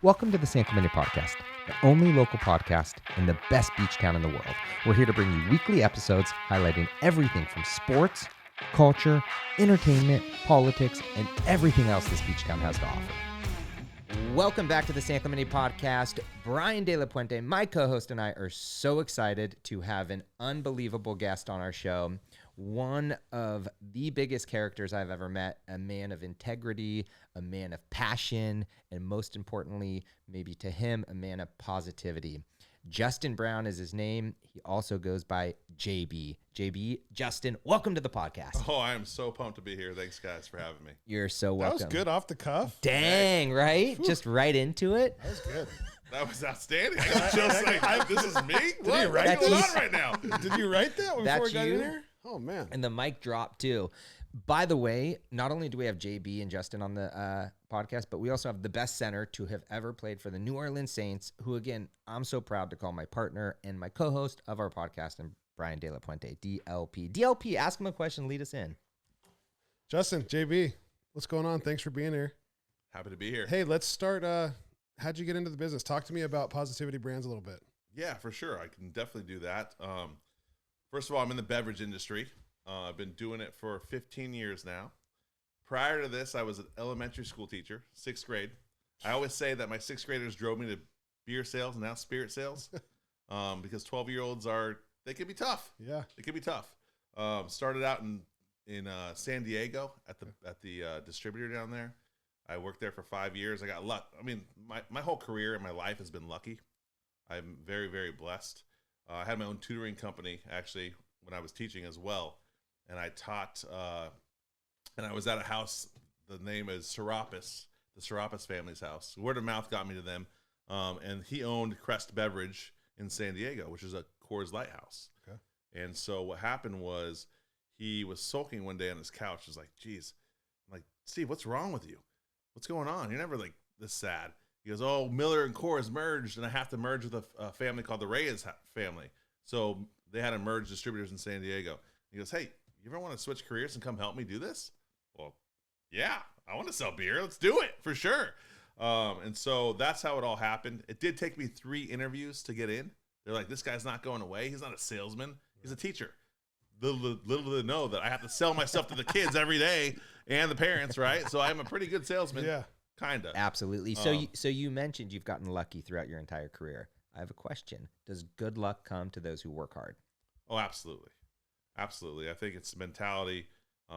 Welcome to the San Clemente podcast, the only local podcast in the best beach town in the world. We're here to bring you weekly episodes highlighting everything from sports, culture, entertainment, politics, and everything else this beach town has to offer. Welcome back to the San Clemente podcast. Brian De La Puente, my co-host, and I are so excited to have an unbelievable guest on our show. One of the biggest characters I've ever met, a man of integrity, a man of passion, and most importantly, maybe to him, a man of positivity. Justin Brown is his name. He also goes by JB. JB, Justin, welcome to the podcast. Oh, I am so pumped to be here. Thanks, guys, for having me. You're so welcome. That was good off the cuff. Dang, right? Whew. Just right into it. That was good. That was outstanding. I got chills like, this is me? you write What's going that? on right now? Did you write that before That's we got you? in here? Oh, man. And the mic dropped too. By the way, not only do we have JB and Justin on the podcast, but we also have the best center to have ever played for the New Orleans Saints, who, again, I'm so proud to call my partner and my co-host of our podcast, and Brian De La Puente, DLP. DLP, ask him a question, lead us in. Justin, JB, what's going on? Thanks for being here. Happy to be here. Hey, let's start. How'd you get into the business? Talk to me about Positivity Brands a little bit. Yeah, for sure. I can definitely do that. First of all, I'm in the beverage industry. I've been doing it for 15 years now. Prior to this, I was an elementary school teacher, 6th grade. I always say that my 6th graders drove me to beer sales and now spirit sales because 12-year-olds they can be tough. Yeah. It can be tough. Started out in San Diego at the distributor down there. I worked there for 5 years. I got luck. I mean, my whole career and my life has been lucky. I'm very, very blessed. I had my own tutoring company, actually, when I was teaching as well. And I taught, and I was at a house, the name is Serapis, the Serapis family's house. Word of mouth got me to them. And he owned Crest Beverage in San Diego, which is a Coors Light house. Okay. And so what happened was he was sulking one day on his couch. He's like, geez. I'm like, Steve, what's wrong with you? What's going on? You're never like this sad. He goes, oh, Miller and Coors merged, and I have to merge with a family called the Reyes family. So they had to merge distributors in San Diego. He goes, hey, you ever want to switch careers and come help me do this? Well, yeah, I want to sell beer. Let's do it for sure. And so that's how it all happened. It did take me 3 interviews to get in. They're like, this guy's not going away. He's not a salesman. He's a teacher. Little do they know that I have to sell myself to the kids every day and the parents, right? So I'm a pretty good salesman. Yeah. Kind of. Absolutely. So you mentioned you've gotten lucky throughout your entire career. I have a question. Does good luck come to those who work hard? Oh, absolutely. Absolutely. I think it's mentality.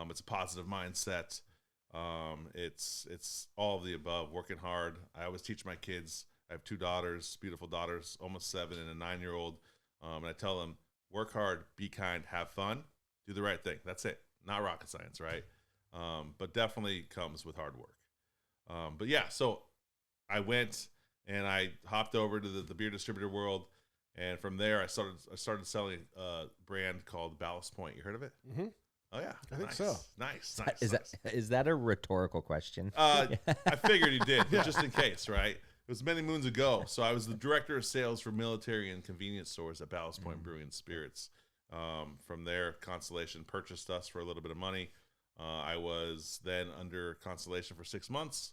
It's a positive mindset. It's all of the above, working hard. I always teach my kids. I have 2 daughters, beautiful daughters, almost 7 and a 9-year-old. And I tell them, work hard, be kind, have fun, do the right thing. That's it. Not rocket science, right? But definitely comes with hard work. But yeah, so I went and I hopped over to the beer distributor world. And from there, I started selling a brand called Ballast Point. You heard of it? Mm-hmm. Oh, yeah. I think so. Nice. Is that a rhetorical question? I figured you did, but just in case, right? It was many moons ago. So I was the director of sales for military and convenience stores at Ballast Point Brewing and Spirits. From there, Constellation purchased us for a little bit of money. I was then under Constellation for 6 months.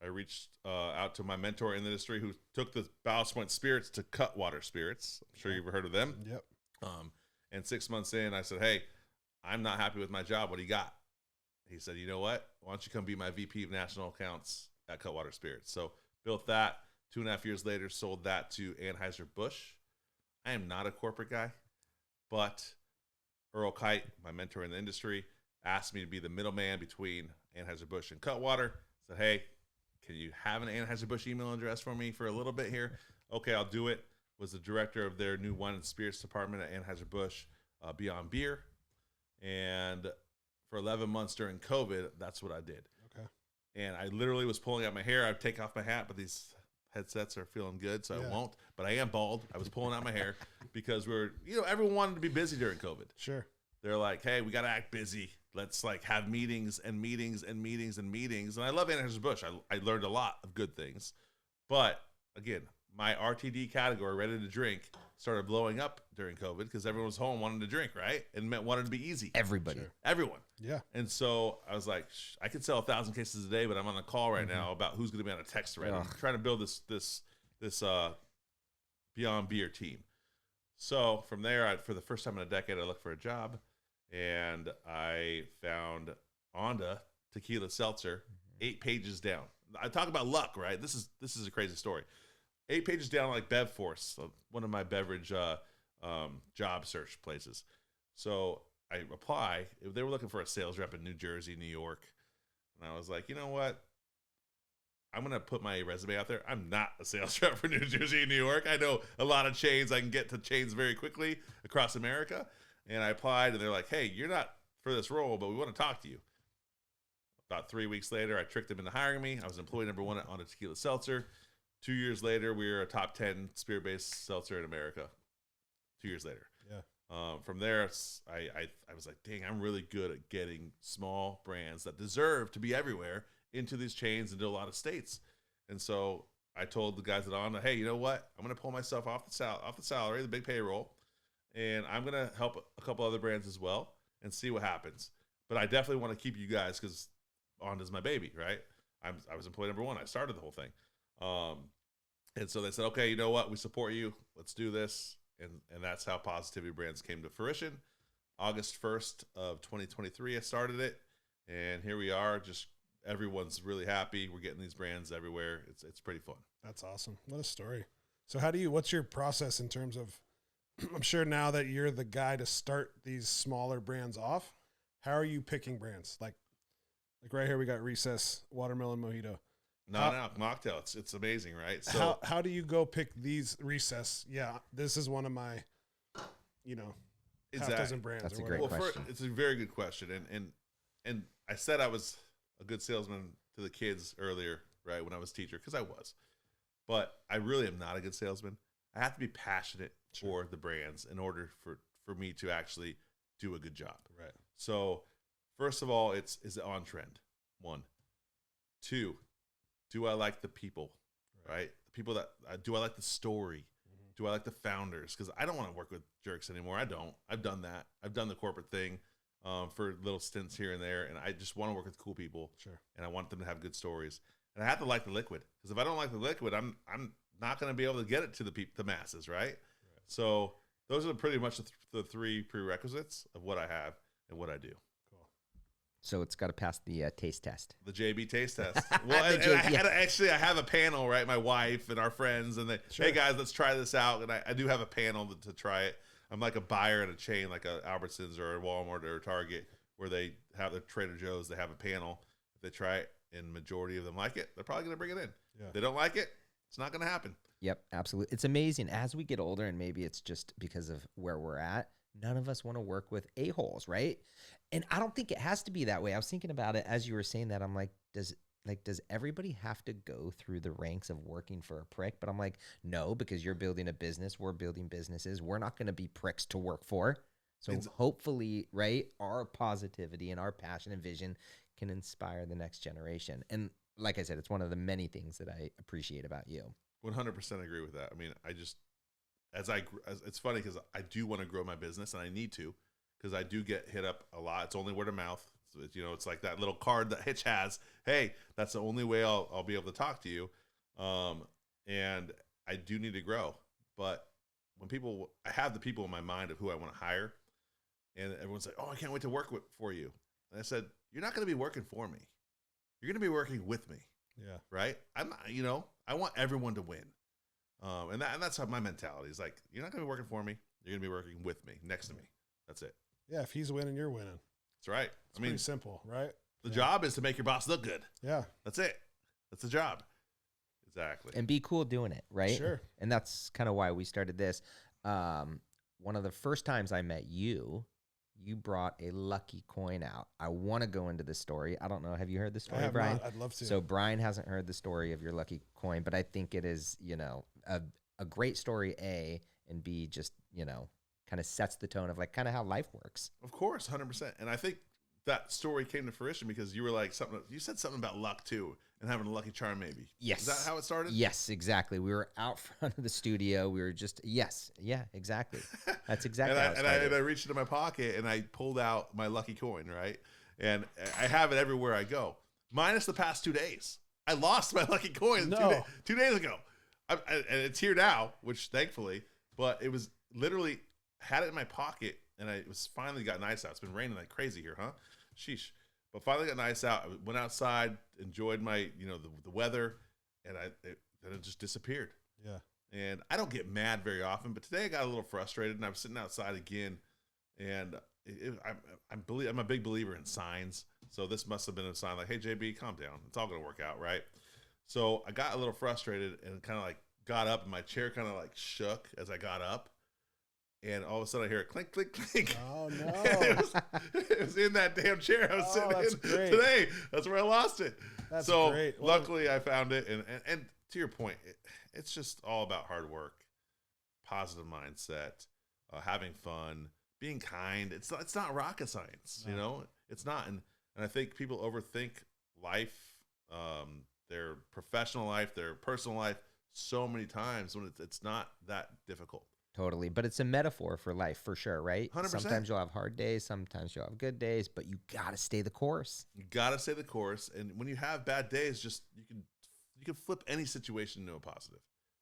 I reached out to my mentor in the industry who took the Ballast Point Spirits to Cutwater Spirits. I'm sure you've heard of them. Yep. And 6 months in, I said, hey, I'm not happy with my job. What do you got? He said, you know what? Why don't you come be my VP of National Accounts at Cutwater Spirits? So built that. 2.5 years later, sold that to Anheuser-Busch. I am not a corporate guy, but Earl Kite, my mentor in the industry, asked me to be the middleman between Anheuser-Busch and Cutwater. Said, hey, can you have an Anheuser-Busch email address for me for a little bit here? Okay, I'll do it. Was the director of their new wine and spirits department at Anheuser-Busch, Beyond Beer. And for 11 months during COVID, that's what I did. Okay. And I literally was pulling out my hair. I'd take off my hat, but these headsets are feeling good, so I won't. But I am bald. I was pulling out my hair because everyone wanted to be busy during COVID. Sure. They're like, hey, we got to act busy. Let's have meetings and meetings and meetings and meetings. And I love Anheuser-Busch. I learned a lot of good things. But again, my RTD category, ready to drink, started blowing up during COVID because everyone was home wanting to drink, right? And wanted to be easy. Everybody. Sure. Everyone. Yeah. And so I was like, I could sell 1,000 cases a day, but I'm on a call right now about who's going to be on a text thread. I'm trying to build this Beyond Beer team. So from there, for the first time in a decade, I looked for a job, and I found Onda Tequila Seltzer, 8 pages down. I talk about luck, right? This is a crazy story. 8 pages down, like BevForce, one of my beverage job search places. So I apply. They were looking for a sales rep in New Jersey, New York. And I was like, you know what? I'm going to put my resume out there. I'm not a sales rep for New Jersey and New York. I know a lot of chains. I can get to chains very quickly across America. And I applied, and they're like, hey, you're not for this role, but we want to talk to you. About 3 weeks later, I tricked them into hiring me. I was employee number 1 on a tequila seltzer. 2 years later, we were a top 10 spirit-based seltzer in America. 2 years later. Yeah. From there, I was like, dang, I'm really good at getting small brands that deserve to be everywhere into these chains into a lot of states. And so I told the guys at Onda, hey, you know what? I'm going to pull myself off the salary, the big payroll, and I'm going to help a couple other brands as well and see what happens. But I definitely want to keep you guys because Onda's my baby, right? I was employee number 1. I started the whole thing. And so they said, okay, you know what? We support you. Let's do this. And that's how Positivity Brands came to fruition. August 1st of 2023, I started it. And here we are. Just everyone's really happy. We're getting these brands everywhere. It's pretty fun. That's awesome. What a story. So what's your process in terms of, I'm sure now that you're the guy to start these smaller brands off, how are you picking brands? Like right here, we got Recess Watermelon Mojito. No, mocktail. It's amazing, right? So how do you go pick these Recess? Yeah, this is one of my, half dozen brands. That's a or great whatever. question. It's a very good question. And I said I was a good salesman to the kids earlier, right, when I was a teacher, because I was. But I really am not a good salesman. I have to be passionate for the brands in order for me to actually do a good job. Right. So first of all, is it on trend? 1. 2, do I like the people, right? The people do I like the story? Do I like the founders? Because I don't want to work with jerks anymore. I don't. I've done that. I've done the corporate thing for little stints here and there, and I just want to work with cool people. Sure. And I want them to have good stories. And I have to like the liquid, because if I don't like the liquid, I'm not going to be able to get it to the masses, right? So those are pretty much the 3 prerequisites of what I have and what I do. So it's got to pass the taste test. The JB taste test. Well, I have a panel, right? My wife and our friends, and hey guys, let's try this out. And I do have a panel to try it. I'm like a buyer at a chain, like a Albertsons or a Walmart or a Target, where they have the Trader Joe's. They have a panel. If they try it and majority of them like it, they're probably going to bring it in. Yeah. If they don't like it, it's not going to happen. Yep, absolutely. It's amazing. As we get older, and maybe it's just because of where we're at, none of us want to work with a-holes, right? And I don't think it has to be that way. I was thinking about it as you were saying that. I'm like, does everybody have to go through the ranks of working for a prick? But I'm like, no, because you're building a business. We're building businesses. We're not going to be pricks to work for. So hopefully, right, our positivity and our passion and vision can inspire the next generation. And like I said, it's one of the many things that I appreciate about you. 100% agree with that. I mean, it's funny because I do want to grow my business, and I need to, because I do get hit up a lot. It's only word of mouth. So it's like that little card that Hitch has. Hey, that's the only way I'll be able to talk to you. And I do need to grow. But I have the people in my mind of who I want to hire, and everyone's like, oh, I can't wait to work for you. And I said, you're not going to be working for me. You're going to be working with me. Yeah. Right. I'm not, I want everyone to win. And that's how my mentality is. Like, you're not going to be working for me. You're going to be working with me, next to me. That's it. Yeah. If he's winning, you're winning. That's right. It's pretty simple, right? The job is to make your boss look good. Yeah. That's it. That's the job. Exactly. And be cool doing it, right? Sure. And that's kind of why we started this. One of the first times I met you brought a lucky coin out. I want to go into this story. I don't know. Have you heard the story, Brian? Not. I'd love to. So Brian hasn't heard the story of your lucky coin, but I think it is, a great story, A, and B, just, kind of sets the tone of like kind of how life works. Of course, 100%. And I think that story came to fruition because you were like you said something about luck too. and having a Lucky Charm maybe. Yes. Is that how it started? Yes, exactly. We were out front of the studio. We were just, exactly. That's exactly how it started. And I reached into my pocket and I pulled out my lucky coin, right? And I have it everywhere I go, minus the past 2 days. I lost my lucky coin two days ago. And it's here now, which thankfully, but it was literally had it in my pocket, and it was finally got nice out. It's been raining like crazy here, huh? Sheesh. But finally got nice out. I went outside, enjoyed my, the weather, and then it just disappeared. Yeah. And I don't get mad very often, but today I got a little frustrated, and I was sitting outside again, and I'm a big believer in signs. So this must have been a sign like, hey, JB, calm down. It's all going to work out, right? So I got a little frustrated and kind of like got up, and my chair kind of like shook as I got up. And all of a sudden I hear it clink, clink, clink. Oh, no. It was in that damn chair I was sitting in great. today. That's where I lost it. That's so great. Luckily I found it. And to your point, it's just all about hard work, positive mindset, having fun, being kind. It's not rocket science, It's not. And I think people overthink life, their professional life, their personal life so many times when it's not that difficult. Totally. But it's a metaphor for life for sure, right? 100%. Sometimes you'll have hard days. Sometimes you'll have good days, but you got to stay the course. You got to stay the course. And when you have bad days, you can flip any situation into a positive,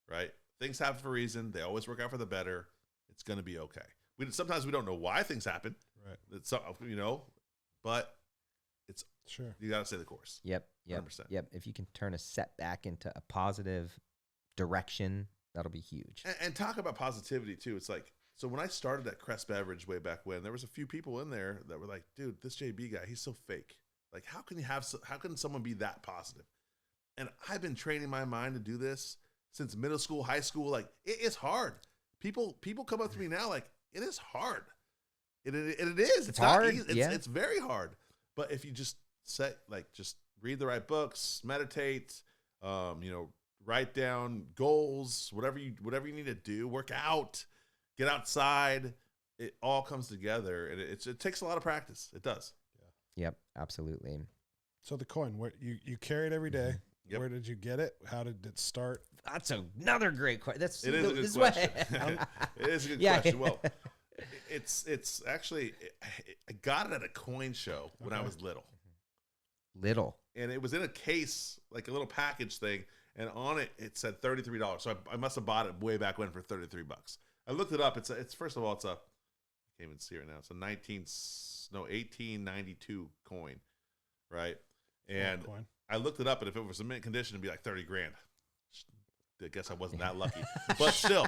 right? Things happen for a reason. They always work out for the better. It's going to be okay. Sometimes we don't know why things happen. Right. It's, but it's sure. You got to stay the course. Yep. 100%. Yep. If you can turn a setback into a positive direction, that'll be huge. And talk about positivity too. It's like, so when I started at Crest Beverage way back when, there was a few people in there that were like, dude, this JB guy, he's so fake. Like, how can someone be that positive? And I've been training my mind to do this since middle school, high school. Like, it is hard. People come up to me now like, it is hard. It is. It's hard. It's very hard. But if you just just read the right books, meditate, write down goals, whatever you need to do, work out, get outside. It all comes together, and it takes a lot of practice. It does. Yeah. Yep, absolutely. So the coin, where you carry it every day. Yep. Where did you get it? How did it start? That's another great question. It is a good question. It is a good question. Well, it's actually, I got it at a coin show when I was little. And it was in a case, like a little package thing. And on it, it said $33. So I must have bought it way back when for $33. I looked it up. It's first of all, I can't even see it right now. It's a 1892 coin, right? And coin. I looked it up, and if it was in mint condition, it'd be like 30 grand. I guess I wasn't that lucky, but still.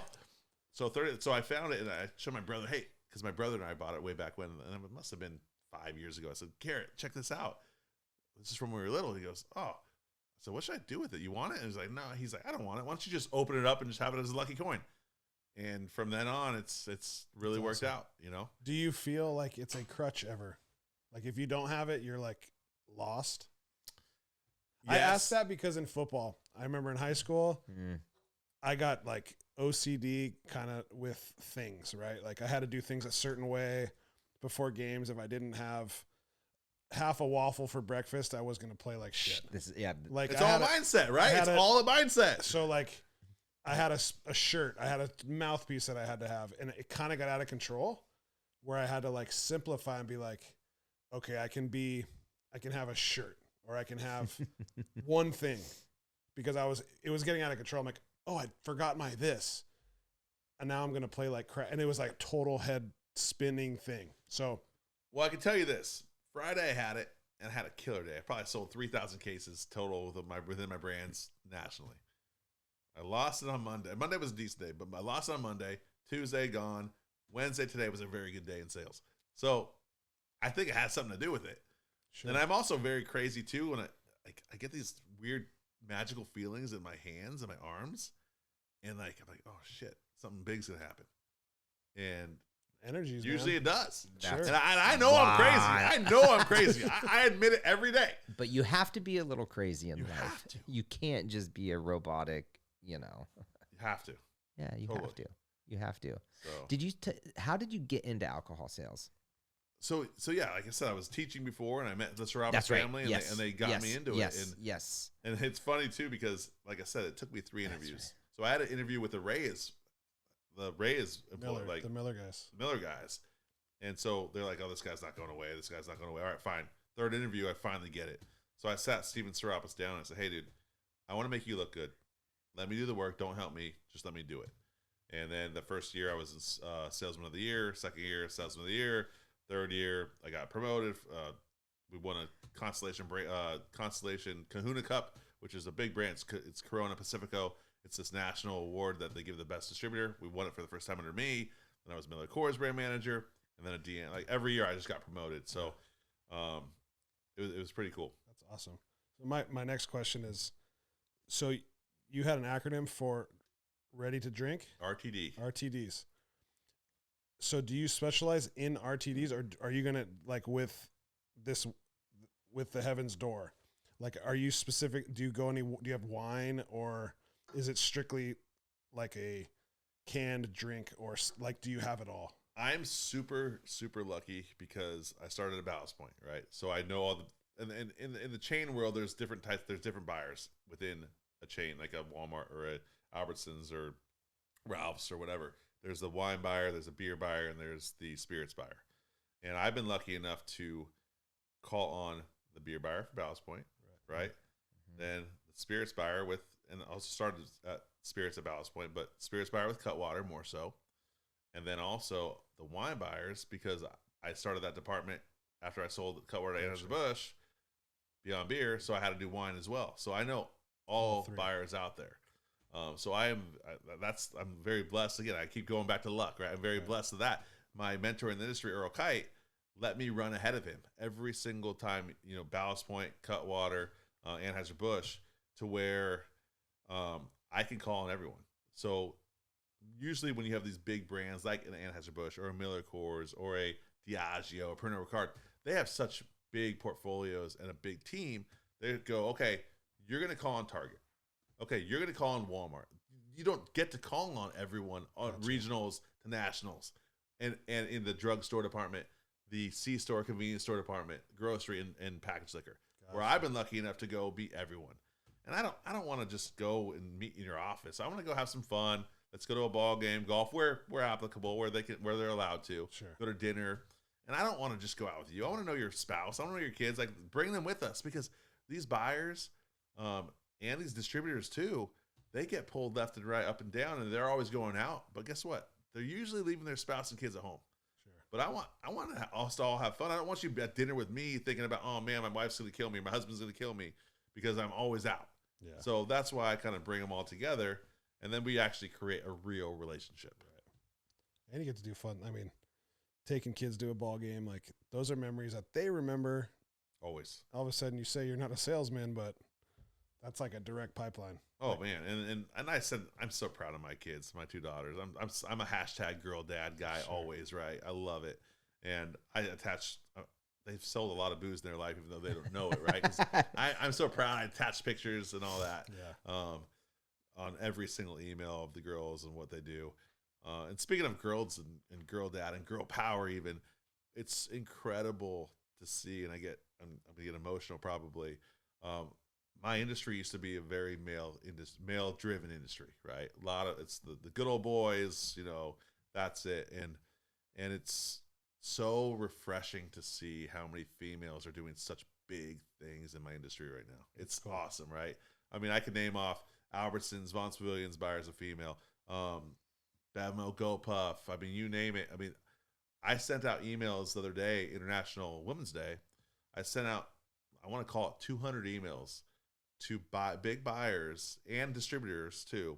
So I found it, and I showed my brother, hey, because my brother and I bought it way back when, and it must have been 5 years ago. I said, Garrett, check this out. This is from when we were little. He goes, oh. So what should I do with it? You want it? And he's like, no. He's like, I don't want it. Why don't you just open it up and just have it as a lucky coin? And from then on, it's really worked out, Do you feel like it's a crutch ever? Like if you don't have it, you're like lost? Yes. I asked that because in football, I remember in high school, I got like OCD kind of with things, right? Like I had to do things a certain way before games. If I didn't have half a waffle for breakfast, I was going to play like shit. Like it's all a mindset, right? It's all a mindset. So like I had a shirt, I had a mouthpiece that I had to have, and it kind of got out of control where I had to like simplify and be like, okay, I can have a shirt, or I can have one thing, because it was getting out of control. I'm like, oh, I forgot my this. And now I'm going to play like crap. And it was like total head spinning thing. So, well, I can tell you this. Friday I had it, and I had a killer day. I probably sold 3,000 cases total within my brands nationally. I lost it on Monday. Monday was a decent day, but I lost it on Monday. Tuesday gone. Wednesday today was a very good day in sales. So I think it has something to do with it. Sure. And I'm also very crazy too when I get these weird magical feelings in my hands and my arms, and like I'm like, oh shit, something big's gonna happen. And energies, usually man. It does. Sure. And I know I'm crazy. I know I'm crazy. I admit it every day. But you have to be a little crazy in life. You can't just be a robotic, You have to. Yeah, you totally. have to. You have to. So. How did you get into alcohol sales? So yeah, like I said, I was teaching before, and I met the Serrapa That's right. family, and, Yes. they got me into yes. it. Yes. And it's funny too because, like I said, it took me 3 interviews. right. So I had an interview with the Reyes employee, The Miller guys. the Miller guys, and so they're like, "Oh, this guy's not going away. This guy's not going away." All right, fine. Third interview, I finally get it. So I sat Steven Serapis down and I said, "Hey, dude, I want to make you look good. Let me do the work. Don't help me. Just let me do it." And then the first year, I was salesman of the year. Second year, salesman of the year. Third year, I got promoted. We won a Constellation Kahuna Cup, which is a big brand. It's Corona Pacifico. It's this national award that they give the best distributor. We won it for the first time under me. Then I was Miller Coors brand manager, and then a DN. Like every year, I just got promoted. So it was pretty cool. That's awesome. So my next question is, so you had an acronym for ready to drink? RTD. RTDs. So do you specialize in RTDs, or are you going to, like with the Heaven's Door, like, are you specific? Do you have wine, or is it strictly like a canned drink, or like, do you have it all? I'm super, super lucky because I started at Ballast Point, right? So I know all the, and in the chain world, there's different types, there's different buyers within a chain, like a Walmart or a Albertsons or Ralph's or whatever. There's the wine buyer, there's a beer buyer, and there's the spirits buyer. And I've been lucky enough to call on the beer buyer for Ballast Point, right? Mm-hmm. Then the spirits buyer and I also started at spirits at Ballast Point, but spirits buyer with Cutwater more so. And then also the wine buyers, because I started that department after I sold Cutwater to Anheuser-Busch Beyond Beer, so I had to do wine as well. So I know all buyers out there. So I'm very blessed. Again, I keep going back to luck, right? I'm very blessed to that. My mentor in the industry, Earl Kite, let me run ahead of him every single time, Ballast Point, Cutwater, Anheuser-Busch, to where I can call on everyone. So usually when you have these big brands like an Anheuser-Busch or a Miller Coors or a Diageo or Pernod Ricard, they have such big portfolios and a big team. They go, okay, you're going to call on Target. Okay, you're going to call on Walmart. You don't get to call on everyone on regionals to nationals. And in the drugstore department, the C-store, convenience store department, grocery, and packaged liquor, where I've been lucky enough to go beat everyone. And I don't want to just go and meet in your office. I want to go have some fun. Let's go to a ball game, golf, where applicable, where they're allowed to. Sure. Go to dinner. And I don't want to just go out with you. I want to know your spouse. I want to know your kids. Like, bring them with us, because these buyers and these distributors too, they get pulled left and right, up and down, and they're always going out. But guess what? They're usually leaving their spouse and kids at home. Sure. But I want us to all have fun. I don't want you at dinner with me thinking about, oh man, my wife's going to kill me, my husband's going to kill me, because I'm always out. Yeah. So that's why I kind of bring them all together, and then we actually create a real relationship. Right. And you get to do fun. I mean, taking kids to a ball game, like, those are memories that they remember. Always. All of a sudden you say you're not a salesman, but that's like a direct pipeline. Oh, like, man. And I said, I'm so proud of my kids, my 2 daughters. I'm a hashtag girl dad guy. Sure. Always, right? I love it. And I attach, they've sold a lot of booze in their life, even though they don't know it, right? 'Cause I'm so proud. I attach pictures and all that. Yeah. On every single email of the girls and what they do. And speaking of girls and girl dad and girl power, even, it's incredible to see. And I'm going to get emotional probably. My industry used to be a very male driven industry, right? A lot of, it's the good old boys, that's it. And it's so refreshing to see how many females are doing such big things in my industry right now. It's cool. Awesome, right? I mean, I could name off Albertsons, Von Pavilions buyers, a female, Bevmo, GoPuff. I mean, you name it. I mean, I sent out emails the other day, International Women's Day. I sent out, I want to call it 200 emails to big buyers and distributors too,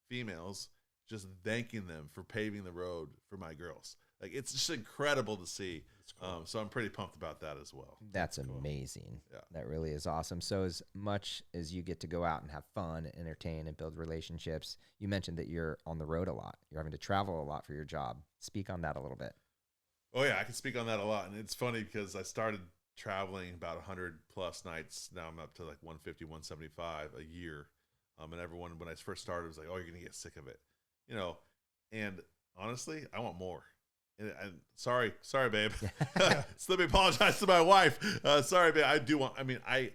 females, just thanking them for paving the road for my girls. Like, it's just incredible to see. Cool. So I'm pretty pumped about that as well. That's amazing. Yeah. That really is awesome. So as much as you get to go out and have fun, entertain, and build relationships, you mentioned that you're on the road a lot. You're having to travel a lot for your job. Speak on that a little bit. Oh yeah, I can speak on that a lot. And it's funny because I started traveling about 100 plus nights. Now I'm up to like 150, 175 a year. And everyone, when I first started, was like, oh, you're going to get sick of it. And honestly, I want more. and sorry, babe. So let me apologize to my wife. Sorry, babe.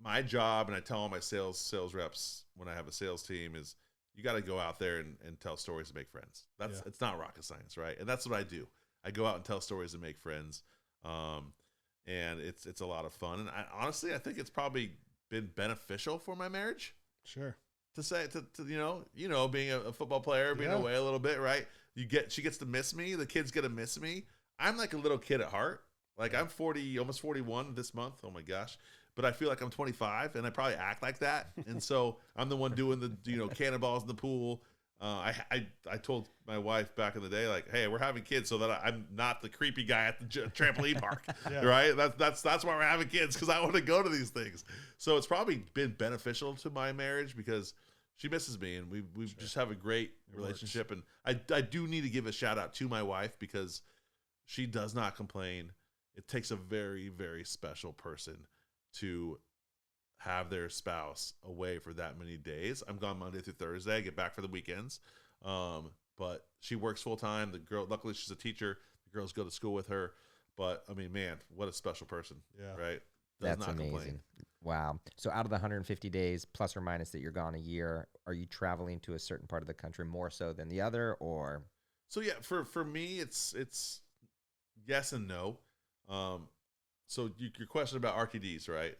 My job, and I tell all my sales reps when I have a sales team, is you got to go out there and tell stories and make friends. It's not rocket science, right? And that's what I do. I go out and tell stories and make friends. And it's a lot of fun. And honestly, I think it's probably been beneficial for my marriage. Sure. To say to being a football player, being away a little bit, right? She gets to miss me. The kids get to miss me. I'm like a little kid at heart. Like I'm 40, almost 41 this month. Oh my gosh. But I feel like I'm 25 and I probably act like that. And so I'm the one doing the, cannonballs in the pool. I told my wife back in the day, like, hey, we're having kids so that I'm not the creepy guy at the trampoline park, right? That's why we're having kids, because I want to go to these things. So it's probably been beneficial to my marriage because she misses me, and we just have a great relationship. And I do need to give a shout out to my wife because she does not complain. It takes a very, very special person to have their spouse away for that many days. I'm gone Monday through Thursday. I get back for the weekends. But she works full time. The girl, luckily she's a teacher. The girls go to school with her. But I mean, man, what a special person. Yeah. Right. That's amazing. Complain. Wow. So out of the 150 days plus or minus that you're gone a year, are you traveling to a certain part of the country more so than the other, or? So yeah, for me, it's yes and no. So your question about RTDs, right?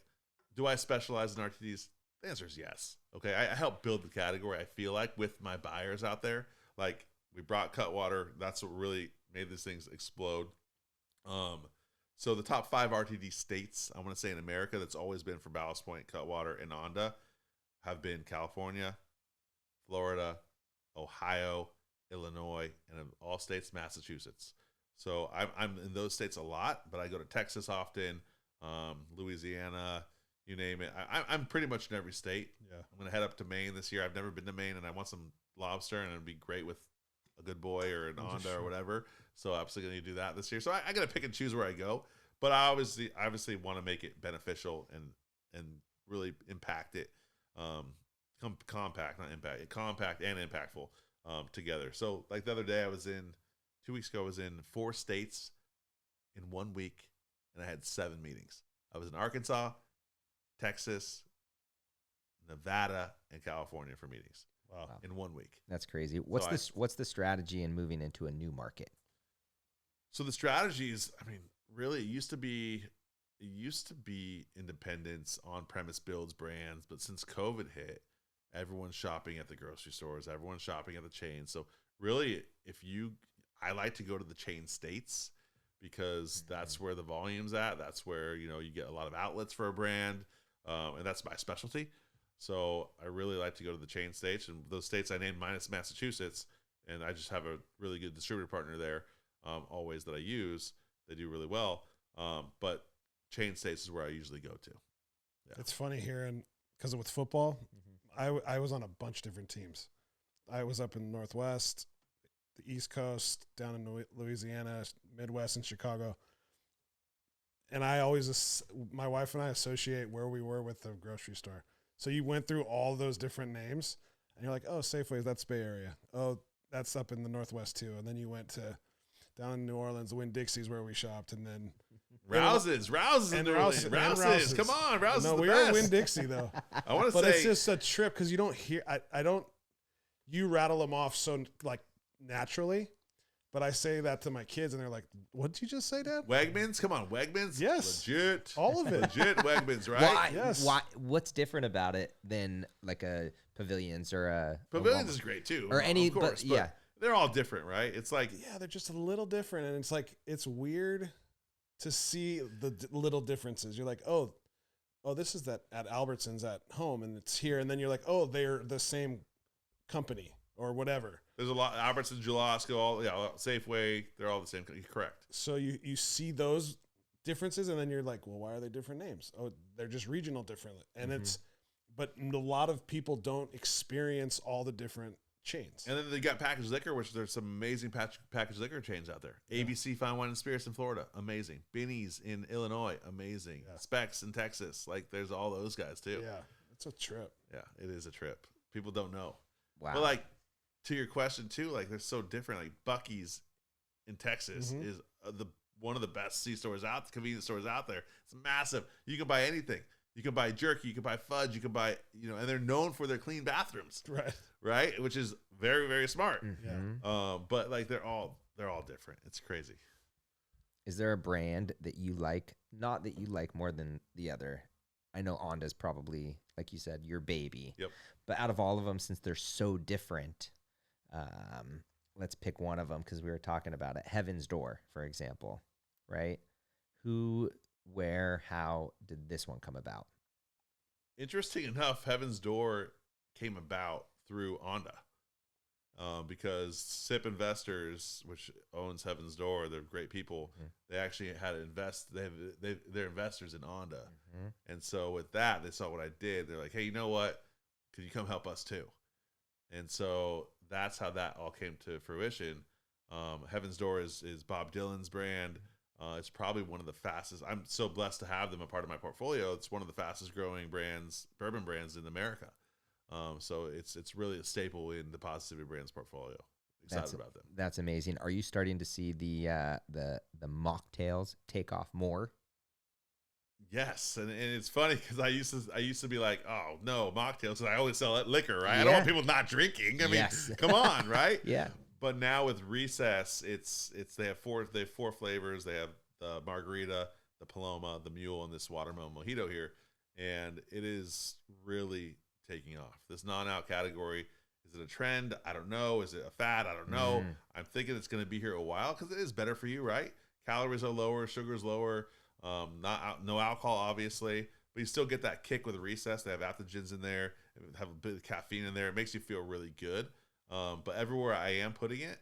Do I specialize in RTDs? The answer is yes. Okay, I help build the category, I feel like, with my buyers out there. Like, we brought Cutwater. That's what really made these things explode. So the top 5 RTD states, I want to say in America, that's always been for Ballast Point, Cutwater, and Onda, have been California, Florida, Ohio, Illinois, and in all states, Massachusetts. So I'm in those states a lot, but I go to Texas often, Louisiana, you name it. I'm pretty much in every state. Yeah. I'm going to head up to Maine this year. I've never been to Maine, and I want some lobster, and it'd be great with a Good Boy or an Onda or whatever. So I'm absolutely going to do that this year. So I got to pick and choose where I go, but I obviously want to make it beneficial and really impact it, compact and impactful together. So like the other day, 2 weeks ago, I was in 4 states in 1 week, and I had 7 meetings. I was in Arkansas, Texas, Nevada, and California for meetings. Wow. In 1 week. That's crazy. What's the strategy in moving into a new market? So the strategy is, really, it used to be independents, on-premise builds, brands, but since COVID hit, everyone's shopping at the grocery stores, everyone's shopping at the chains. So really, I like to go to the chain states because that's where the volume's at. That's where, you get a lot of outlets for a brand. And that's my specialty. So I really like to go to the chain states, and those states I named minus Massachusetts, and I just have a really good distributor partner there, always, that I use. They do really well. But chain states is where I usually go to. Yeah. It's funny hearing, because with football, I was on a bunch of different teams. I was up in the Northwest, the East Coast, down in Louisiana, Midwest, and Chicago. And my wife and I associate where we were with the grocery store. So you went through all those different names, and you're like, oh, Safeway, that's Bay Area. Oh, that's up in the Northwest too. And then you went to down in New Orleans, Winn-Dixie's where we shopped, and then Rouses. Come on, Rouses. No, we were in Winn-Dixie though. I want to say, but it's just a trip because you don't hear. You rattle them off so like naturally. But I say that to my kids, and they're like, what did you just say, Dad? Wegmans? Come on, Wegmans? Yes. Legit. All of it. Legit Wegmans, right? Why? Yes. Why? What's different about it than like a Pavilions or a Pavilions is great too. Or any, of course, but yeah. They're all different, right? It's like... Yeah, they're just a little different, and it's like, it's weird to see the little differences. You're like, oh, this is that at Albertsons at home, and it's here, and then you're like, oh, they're the same company or whatever. There's a lot. Albertsons, Julasko, Safeway. They're all the same. Correct. So you see those differences, and then you're like, well, why are they different names? Oh, they're just regional differently. And but a lot of people don't experience all the different chains. And then they got packaged liquor, which there's some amazing packaged liquor chains out there. ABC Fine Wine and Spirits in Florida, amazing. Benny's in Illinois, amazing. Yeah. Specs in Texas, like there's all those guys too. Yeah, it's a trip. Yeah, it is a trip. People don't know. Wow. But like, to your question too, like they're so different. Like Buc-ee's in Texas is one of the best convenience stores out there. It's massive. You can buy anything. You can buy jerky, you can buy fudge, you can buy, and they're known for their clean bathrooms. Right? Which is very, very smart. Yeah. But like they're all different. It's crazy. Is there a brand that you like, not that you like more than the other? I know Onda's probably, like you said, your baby. Yep. But out of all of them, since they're so different, let's pick one of them because we were talking about it. Heaven's Door, for example, right? Who, where, how did this one come about? Interesting enough, Heaven's Door came about through Onda. Because SIP Investors, which owns Heaven's Door, they're great people. They actually had to invest. They're investors in Onda, and so with that, they saw what I did. They're like, "Hey, you know what? Could you come help us too?" And so that's how that all came to fruition. Heaven's Door is Bob Dylan's brand. It's probably one of the fastest. I'm so blessed to have them a part of my portfolio. It's one of the fastest growing bourbon brands in America. So it's really a staple in the Positivity Brands portfolio. Excited about them. That's amazing. Are you starting to see the mocktails take off more? Yes, and it's funny because I used to be like, oh no, mocktails, because I only sell liquor, right? I don't want people not drinking. I mean, come on, right? Yeah. But now with Recess, they have four flavors. They have the margarita, the Paloma, the Mule, and this watermelon mojito here, and it is really taking off. This non-alc category, is it a trend? I don't know. Is it a fad? I don't know. I'm thinking it's going to be here a while because it is better for you, right? Calories are lower, sugar's lower, no alcohol, obviously, but you still get that kick with Recess. They have adaptogens in there, have a bit of caffeine in there. It makes you feel really good. But everywhere I am putting it,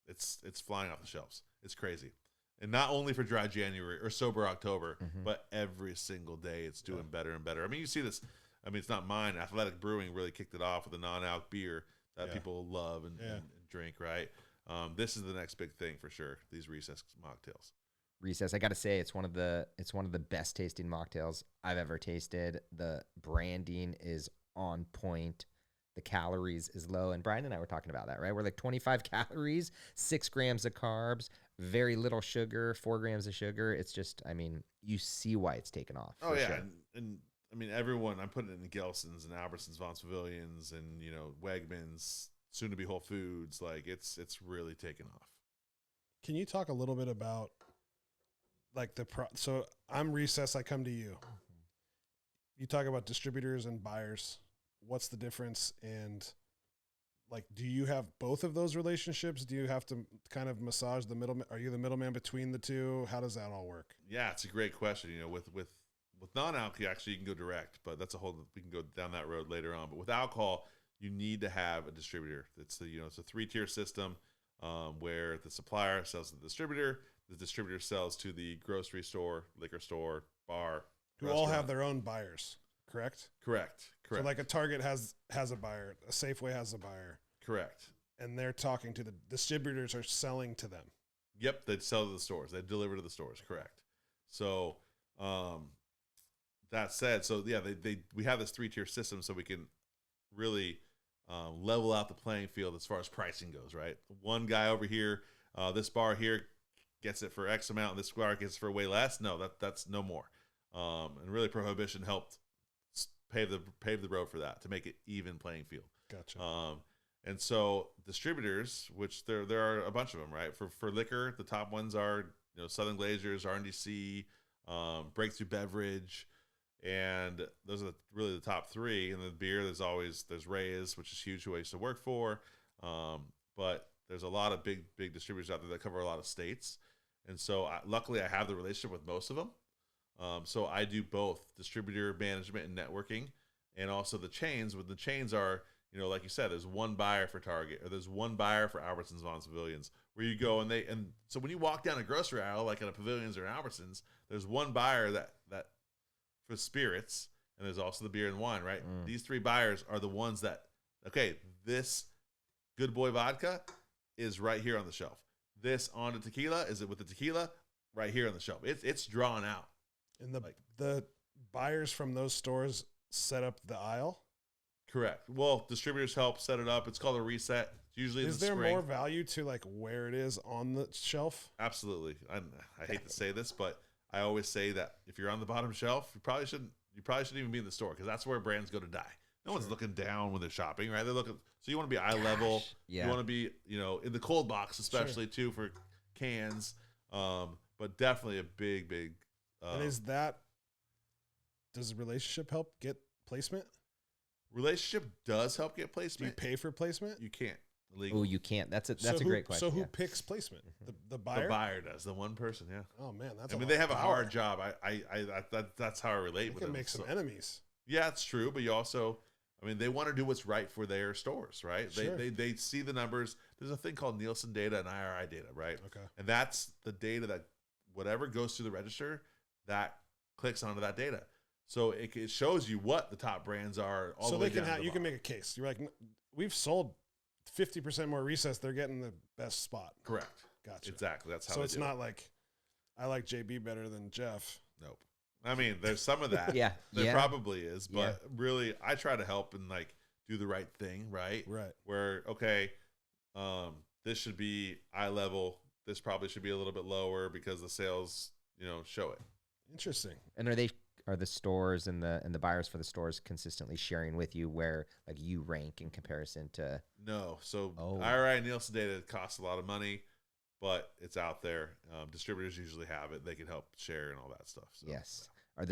it's flying off the shelves. It's crazy. And not only for dry January or sober October, but every single day it's doing better and better. I mean, you see this. I mean, it's not mine. Athletic Brewing really kicked it off with a non-alc beer that people love and drink, right? This is the next big thing for sure. These Recess mocktails. Recess, I got to say, it's one of the best tasting mocktails I've ever tasted. The branding is on point. The calories is low. And Brian and I were talking about that, right? We're like 25 calories, 6 grams of carbs, very little sugar, 4 grams of sugar. It's just, I mean, you see why it's taken off. Oh, yeah. Sure. And I mean, everyone, I'm putting it in Gelson's and Albertsons, Vaughn's Pavilions, and, Wegmans, soon to be Whole Foods. Like, it's really taken off. Can you talk a little bit about, like, so I'm Recess, I come to you. You talk about distributors and buyers. What's the difference? And, like, do you have both of those relationships? Do you have to kind of massage the middleman? Are you the middleman between the two? How does that all work? Yeah, it's a great question. With non-alcohol, you can go direct, but we can go down that road later on. But with alcohol, you need to have a distributor. It's it's a 3-tier system where the supplier sells to the distributor sells to the grocery store, liquor store, bar, who all have their own buyers, correct? Correct. So like a Target has a buyer, a Safeway has a buyer. Correct. And they're talking to the distributors are selling to them. Yep, they sell to the stores. They deliver to the stores, correct. So that said, we have this 3-tier system so we can really level out the playing field as far as pricing goes, right? One guy over here, this bar here gets it for X amount, and this bar gets it for way less. No, that's no more. And really Prohibition helped pave the road for that, to make it even playing field. Gotcha. And so distributors, which there are a bunch of them, right? For liquor, the top ones are Southern Glazers, RNDC, Breakthrough Beverage, and those are really the top 3. And the beer, there's Reyes, which is huge, who I used to work for. But there's a lot of big distributors out there that cover a lot of states. And so luckily I have the relationship with most of them. So I do both distributor management and networking, and also the chains. With the chains are, like you said, there's one buyer for Target, or there's one buyer for Albertsons, Vaughn's, Pavilions, where you go and so when you walk down a grocery aisle, like at a Pavilions or an Albertsons, there's one buyer that for spirits, and there's also the beer and wine, right? These 3 buyers are the ones that, okay, this Good Boy vodka is right here on the shelf. This on the tequila, is it with the tequila? Right here on the shelf. It's drawn out. And the buyers from those stores set up the aisle? Correct. Well, distributors help set it up. It's called a reset. usually Is in the there spring. more value to like where it is on the shelf? Absolutely. I hate to say this, but I always say that if you're on the bottom shelf, you probably shouldn't even be in the store, because that's where brands go to die. No one's looking down when they're shopping, right? They're looking. So you want to be eye level. Yeah. You want to be, in the cold box, especially too, for cans. But definitely a big. And does the relationship help get placement? Relationship does help get Do you placement. pay for placement? You can't. Oh, you can't. That's a So great question. So who yeah. picks placement? The The buyer? buyer does. The one person, yeah. Oh man, that's. I mean, they have a hard job. That's how I relate They with can them. make some So- enemies. Yeah, it's true, but you also, they want to do what's right for their stores, right? Sure. They see the numbers. There's a thing called Nielsen data and IRI data, right? Okay. And that's the data that whatever goes through the register, that clicks onto that data. So it shows you what the top brands are. All So the way they can down to the you can bottom. make a case. You're like, we've sold 50% more recess. They're getting the best spot. Correct. Gotcha. Exactly. That's how. So they it's do not it. like I like JB better than Jeff. Nope. I mean, there's some of that. Yeah. There yeah. probably is, but really, I try to help and like do the right thing, right? Right. Where this should be eye level. This probably should be a little bit lower because the sales, show it. Interesting. And are the stores and the buyers for the stores consistently sharing with you where like you rank in comparison to? No, so Oh. IRI and Nielsen data costs a lot of money, but it's out there. Distributors usually have it. They can help share and all that stuff. So. Yes. Are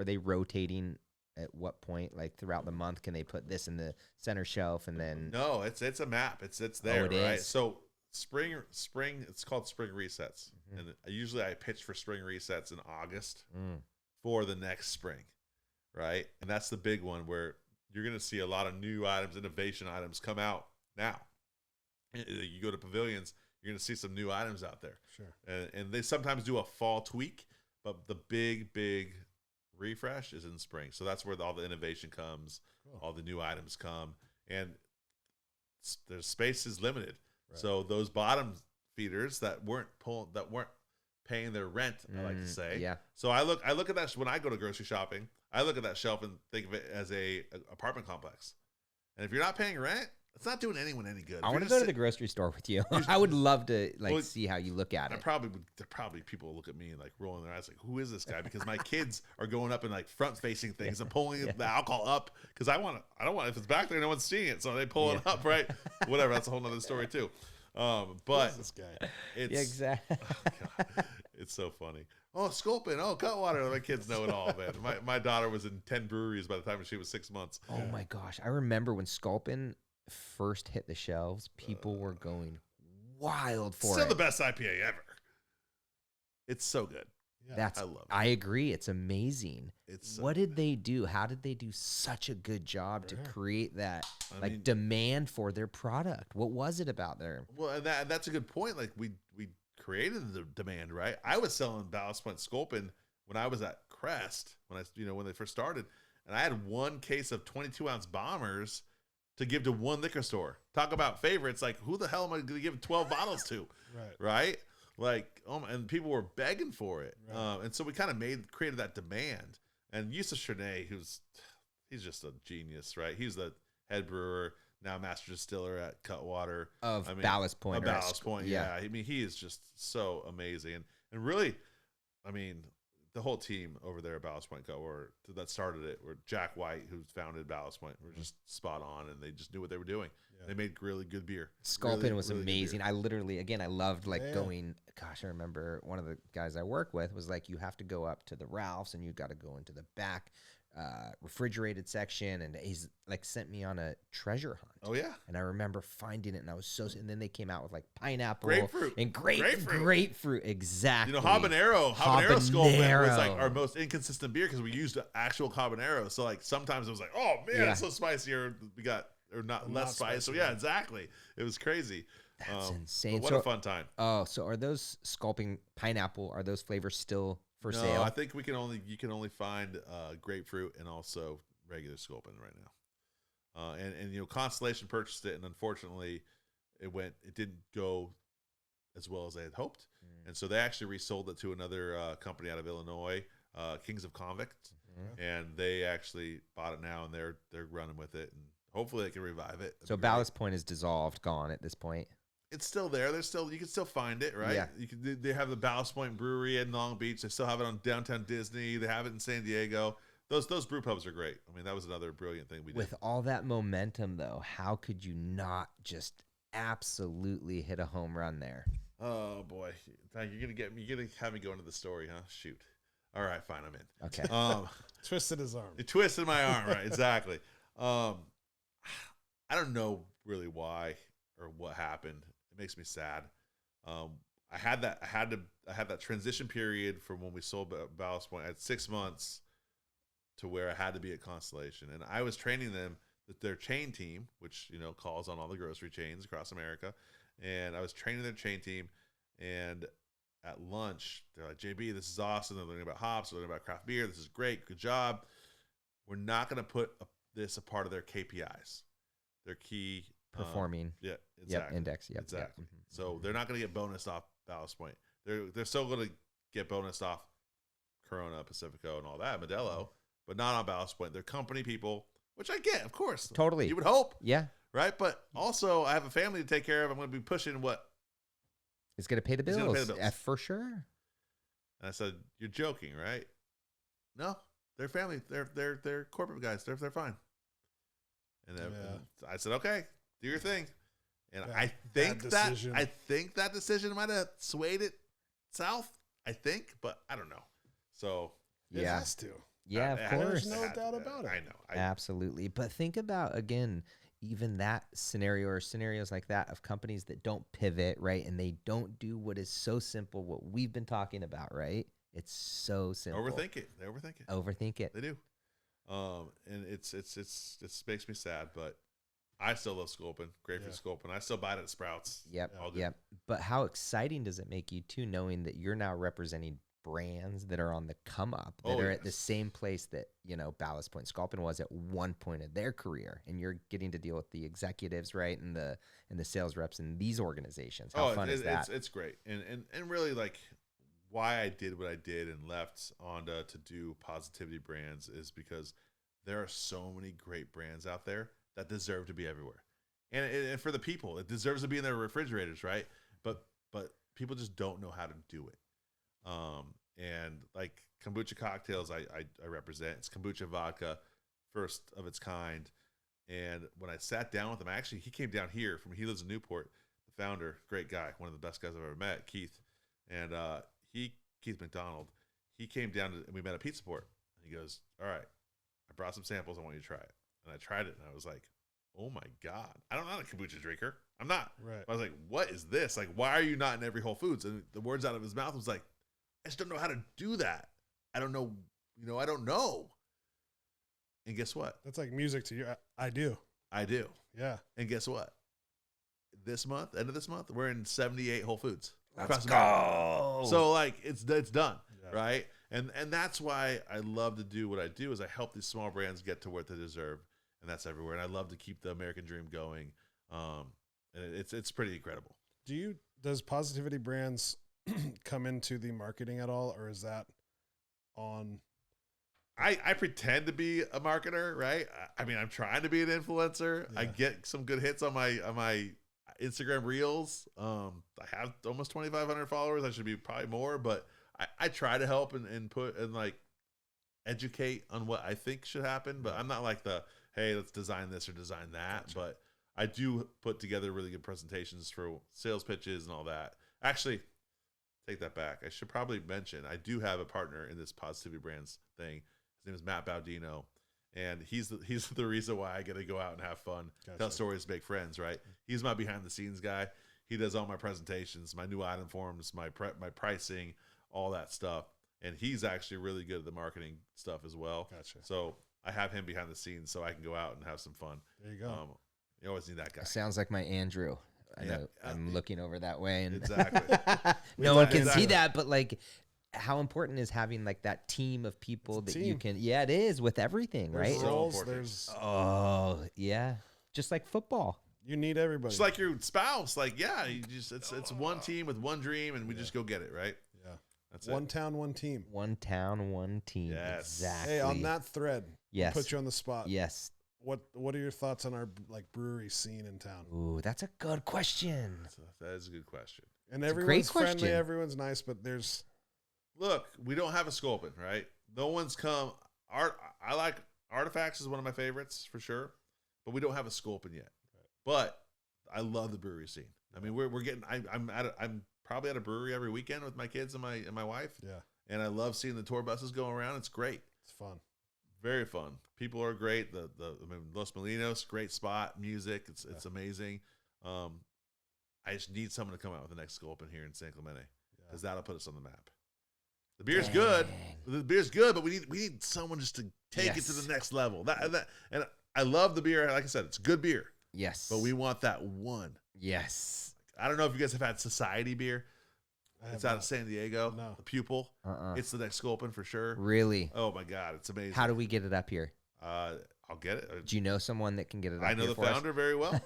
they rotating at what point, like throughout the month? Can they put this in the center shelf and then? No, it's a map. It's there, it right? is. So spring, it's called spring resets, Mhm. and usually I pitch for spring resets in August Mm. for the next spring, right? And that's the big one where you're going to see a lot of new items, innovation items come out now. You go to pavilions, you're going to see some new items out there, Sure. and they sometimes do a fall tweak, but the big refresh is in spring. So that's where all the innovation comes, Cool. all the new items come, and their space is limited. Right. So those bottom feeders that weren't paying their rent, I like to say. Yeah. So I look at that when I go to grocery shopping. I look at that shelf and think of it as a apartment complex. And if you're not paying rent, it's not doing anyone any good. I want to go to the grocery store with you. I would love to see how you look at it. There probably people look at me and like rolling their eyes like, who is this guy? Because my kids are going up and like front facing things and pulling the alcohol up because I don't want, if it's back there, no one's seeing it. So they pull it up, right? Whatever. That's a whole nother story too. But Who's this guy? it's, Yeah, exactly. oh, God, it's so funny. Oh, Sculpin. Oh, Cutwater. My kids know it all, man. My daughter was in 10 breweries by the time she was 6 months. Oh my gosh. I remember when Sculpin first hit the shelves, people were going wild for Still it. the best IPA ever. It's so good. Yeah. I love it. I agree. It's amazing. It's so What did they do? How did they do such a good job to Yeah. create that I mean, demand for their product? What was it about there? well, and that's a good point. Like we created the demand, right? I was selling Ballast Point Sculpin when I was at Crest, when they first started, and I had one case of 22-ounce bombers to give to one liquor store. Talk about favorites. Like, who the hell am I going to give 12 bottles to? Right. Right? Like, and people were begging for it. Right. And so we kind of created that demand. And Yusuf Chernay, he's just a genius, right? He's the head brewer, now master distiller at Cutwater. Of Ballast Point. Of Ballast Point, yeah. I mean, he is just so amazing. And really, I mean, the whole team over there at Ballast Point Cutwater that started it were Jack White, who founded Ballast Point, were just spot on, and they just knew what they were doing. Yeah. They made really good beer. Sculpin was really good amazing. beer. I literally, again, I loved Yeah. going, gosh, I remember one of the guys I work with was like, you have to go up to the Ralph's and you got to go into the back refrigerated section. And he's like sent me on a treasure hunt. Oh, yeah. And I remember finding it and I was and then they came out with like pineapple Grapefruit. and Grapefruit. grapefruit. Exactly. Habanero Sculpin was like Habanero. our most inconsistent beer because we used actual habanero. So like sometimes it was like, oh man, Yeah. it's so spicy, or not less spicy. So spicy, yeah, yeah. exactly. It was crazy. That's but insane. what a fun time. Oh, so are those Sculpin pineapple, are those flavors still for No, sale? I think you can only find grapefruit and also regular Sculpin right now. And Constellation purchased it, and unfortunately, it didn't go as well as they had hoped, and so they actually resold it to another company out of Illinois, Kings of Convict, and they actually bought it now, and they're running with it, and hopefully they can revive it. So Ballast Point is dissolved, gone at this point. It's still there. You can still find it, right? Yeah. They have the Ballast Point Brewery in Long Beach. They still have it on downtown Disney. They have it in San Diego. Those brew pubs are great. I mean, that was another brilliant thing we did. With all that momentum, though, how could you not just absolutely hit a home run there? Oh boy, you're gonna have me go into the story, huh? Shoot. All right, fine, I'm in. Okay. Twisted his arm. It twisted my arm, right? Exactly. I don't know really why or what happened. It makes me sad. I had that transition period from when we sold Ballast Point. I had 6 months to where I had to be at Constellation, and I was training them, their chain team, which calls on all the grocery chains across America, and I was training their chain team. And at lunch, they're like, JB, this is awesome. They're learning about hops, they're learning about craft beer. This is great. Good job. We're not going to put this a part of their KPIs, their key Performing. Yeah, exactly. Yep, index. Yep, exactly. Yep. So they're not going to get bonused off Ballast Point. They're still going to get bonused off Corona, Pacifico, and all that, Modelo, but not on Ballast Point. They're company people, which I get, of course. Totally. You would hope. Yeah. Right? But also, I have a family to take care of. I'm going to be pushing what? It's going to pay the bills. For sure. And I said, "You're joking, right?" No, they're family. They're corporate guys. They're fine. And I said, "Okay, do your thing." And I think that decision might have swayed it south. I think, but I don't know. So it has to. Yeah, of course. There's no doubt about it. I know. Absolutely. But think about, again, even that scenario or scenarios like that of companies that don't pivot, right? And they don't do what is so simple, what we've been talking about, right? It's so simple. Overthink it. Overthink it. They do. And it makes me sad, but I still love Sculpin. Great for Sculpin. I still buy it at Sprouts. Yep. But how exciting does it make you too, knowing that you're now representing brands that are on the come up, that are at the same place that Ballast Point Sculpin was at one point of their career, and you're getting to deal with the executives, right, and the sales reps in these organizations. How fun is that? It's great, and really, like, why I did what I did and left Onda to do Positivity Brands is because there are so many great brands out there that deserve to be everywhere, and for the people, it deserves to be in their refrigerators, right? But people just don't know how to do it. And like kombucha cocktails, I represent. It's kombucha vodka, first of its kind. And when I sat down with him, he came down here he lives in Newport, the founder, great guy, one of the best guys I've ever met, Keith. And Keith McDonald, he came down and we met at Pizza Port. And he goes, "All right, I brought some samples. I want you to try it." And I tried it, and I was like, "Oh my God, I'm not a kombucha drinker. I'm not." Right. I was like, "What is this? Like, why are you not in every Whole Foods?" And the words out of his mouth was like, "I just don't know how to do that. I don't know. I don't know." And guess what? That's like music to you. I do. Yeah. And guess what? End of this month, we're in 78 Whole Foods. Let's go. So like it's done, right? And that's why I love to do what I do is I help these small brands get to what they deserve, and that's everywhere. And I love to keep the American dream going. And it's pretty incredible. Does Positivity Brands come into the marketing at all, or is that on? I pretend to be a marketer, right? I mean, I'm trying to be an influencer. Yeah. I get some good hits on my Instagram reels. I have almost 2,500 followers. I should be probably more, but I try to help and put and like educate on what I think should happen. But I'm not like hey, let's design this or design that. Gotcha. But I do put together really good presentations for sales pitches and all that. Actually, take that back. I should probably mention I do have a partner in this Positivity Brands thing. His name is Matt Baudino, and he's the reason why I get to go out and have fun, tell stories, make friends. Right? He's my behind the scenes guy. He does all my presentations, my new item forms, my pricing, all that stuff, and he's actually really good at the marketing stuff as well. Gotcha. So I have him behind the scenes, so I can go out and have some fun. There you go. You always need that guy. Sounds like my Andrew. I know I'm looking over that way, and exactly. no one can see that, but like, how important is having like that team of people that you can? Yeah, it is with everything, right? Roles, just like football. You need everybody. Just like your spouse, like it's one team with one dream, and we just go get it, right? Yeah, that's one it. town, one team. One town, one team. Yes. Exactly. Hey, on that thread, yes, I'll put you on the spot. Yes. what are your thoughts on our like brewery scene in town? Ooh, that's a good question. So that is a good question. And It's a great everyone's friendly, question. everyone's nice, but there's Look, we don't have a Sculpin, right? No one's come. I like Artifacts is one of my favorites for sure, but we don't have a Sculpin yet. But I love the brewery scene. I mean, we're getting. I'm probably at a brewery every weekend with my kids and my wife. yeah, And I love seeing the tour buses go around. It's great. it's fun. Very fun. People are great. I mean, Los Molinos, great spot. Music, it's amazing. I just need someone to come out with the next Sculpin here in San Clemente because that'll put us on the map. The beer's good. The beer's good, but we need someone just to take it to the next level. And I love the beer. Like I said, it's good beer. Yes. But we want that one. Yes. I don't know if you guys have had Society beer. It's out of San Diego. No. The Pupil. It's the next Sculpin for sure. Really? Oh my God, it's amazing. How do we get it up here? I'll get it. Do you know someone that can get it up I know here the for us? founder very well.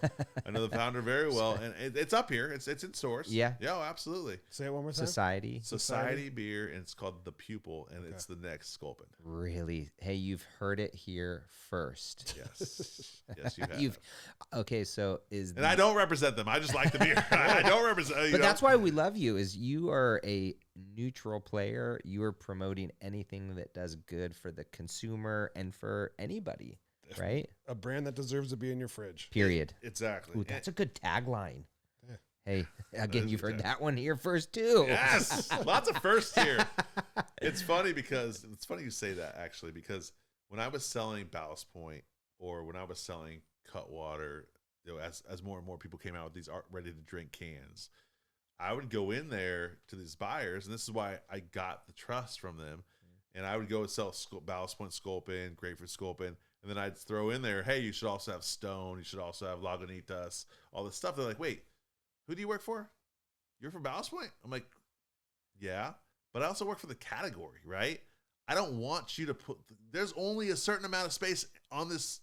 I know the founder very well, and it's up here. It's in stores. Yeah. Yeah, absolutely. Say it one more time. Society. Beer, and it's called the Pupil, and it's the next Sculpin. Really? Hey, you've heard it here first. Yes, yes, you have. Okay, so and I don't represent them. I just like the beer. I don't represent. But that's why we love you. Is you are a neutral player. You are promoting anything that does good for the consumer and for anybody. Right? A brand that deserves to be in your fridge. Period. Exactly. Ooh, that's a good tagline. Yeah. Hey, again, you've heard that one here first too. Yes, lots of firsts here. It's funny because it's funny you say that actually because when I was selling Ballast Point or when I was selling Cutwater, as more and more people came out with these ready to drink cans, I would go in there to these buyers, and this is why I got the trust from them. And I would go and sell Ballast Point Sculpin, Grapefruit Sculpin. And then I'd throw in there, hey, you should also have Stone. You should also have Lagunitas, all this stuff. They're like, wait, who do you work for? You're from Ballast Point? I'm like, yeah, but I also work for the category, right? I don't want you to there's only a certain amount of space on this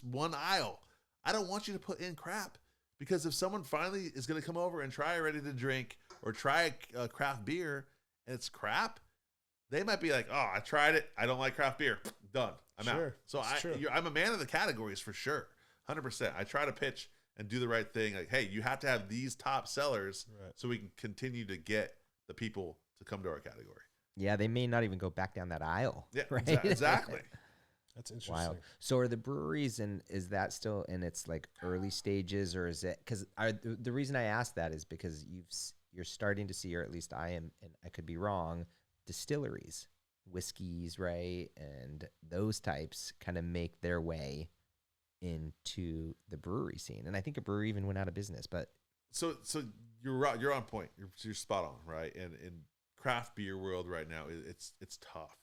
one aisle. I don't want you to put in crap because if someone finally is going to come over and try a ready to drink or try a craft beer and it's crap, they might be like, oh, I tried it. I don't like craft beer. Done. I'm out. So I'm a man of the categories for sure. 100%. I try to pitch and do the right thing. Like, hey, you have to have these top sellers so we can continue to get the people to come to our category. Yeah, they may not even go back down that aisle. Yeah, right? Exactly. That's interesting. Wild. So are the breweries, and is that still in its like early stages, or is it? Because the reason I ask that is because you're starting to see, or at least I am, and I could be wrong, distilleries, whiskeys, right, and those types kind of make their way into the brewery scene. And I think a brewery even went out of business. But so you're on point. You're spot on, right? And in craft beer world right now, it's tough,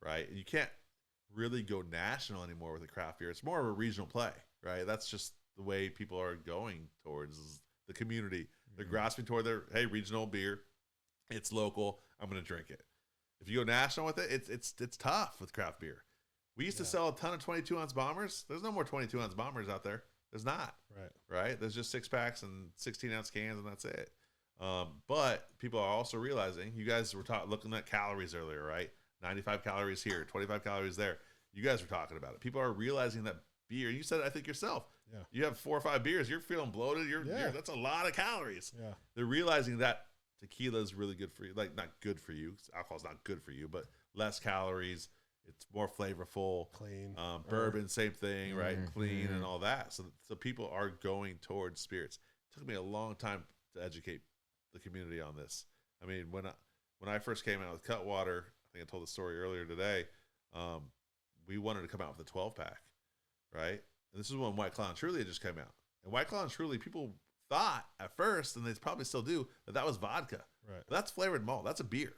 right? You can't really go national anymore with a craft beer. It's more of a regional play, right? That's just the way people are going towards the community. They're grasping toward hey, regional beer. It's local. I'm going to drink it. If you go national with it, it's tough with craft beer. We used to sell a ton of 22-ounce bombers. There's no more 22-ounce bombers out there. There's not. Right? There's just 6-packs and 16-ounce cans, and that's it. But people are also realizing, you guys were looking at calories earlier, right? 95 calories here, 25 calories there. You guys were talking about it. People are realizing that beer, you said it, I think yourself, you have 4 or 5 beers, you're feeling bloated. That's a lot of calories. Yeah. They're realizing that tequila is really good for you. Like, not good for you. Alcohol's not good for you, but less calories. It's more flavorful. Clean. Bourbon, same thing, right? Clean and all that. So people are going towards spirits. It took me a long time to educate the community on this. I mean, when I first came out with Cutwater, I think I told the story earlier today, we wanted to come out with a 12-pack, right? And this is when White Claw and Truly had just come out. And White Claw and Truly, people thought at first, and they probably still do, that was vodka. Right. But that's flavored malt. That's a beer,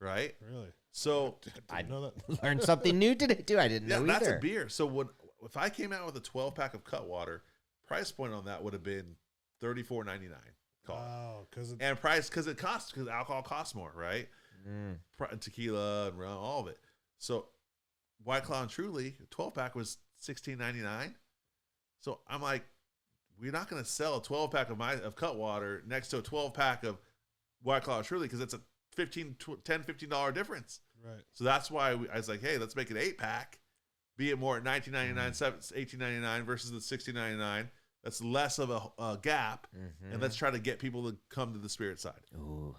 right? Really? So I know that. Learned something new today too. I didn't know either. That's a beer. So if I came out with a 12-pack of Cutwater, price point on that would have been $34.99. Wow, because alcohol costs more, right? Tequila and rum, all of it. So White Claw and Truly, 12-pack was $16.99. So I'm like, we're not going to sell a 12-pack of Cutwater next to a 12-pack of White Claw and Truly because it's a $15 difference. Right. So that's why I was like, hey, let's make an 8-pack be it more at $19.99, $18.99 versus the $16.99. That's less of a gap, and let's try to get people to come to the spirit side. Ooh.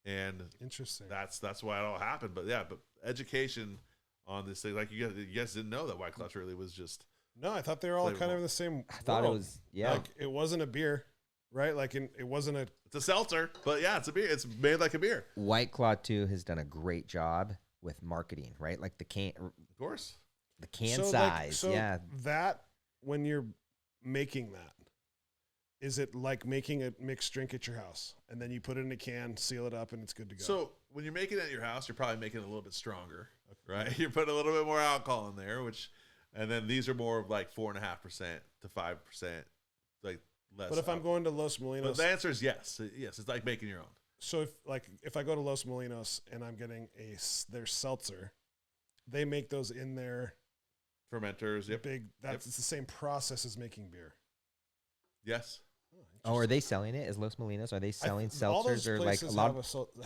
And Interesting. That's why it all happened. But yeah, but education on this thing, like you guys didn't know that White Claw truly was just. No, I thought they were all kind of in the same. I thought world. it was, yeah. Like it wasn't a beer, right? Like it wasn't a. It's a seltzer, but yeah, it's a beer. It's made like a beer. White Claw too has done a great job with marketing, right? Like the can, Of course. the can So, size, like, yeah. That when you're making that, is it like making a mixed drink at your house, and then you put it in a can, seal it up, and it's good to go? So when you're making it at your house, you're probably making it a little bit stronger, right? You're putting a little bit more alcohol in there, and then these are more of like 4.5% to 5%, like less. But if I'm going to Los but Molinos, the answer is yes. Yes, it's like making your own. so if I go to Los Molinos and I'm getting their seltzer, they make those in their Fermenters, yep. big. It's the same process as making beer. Yes. Oh, are they selling it as Los Molinos? Are they selling all those seltzers or like a places lot?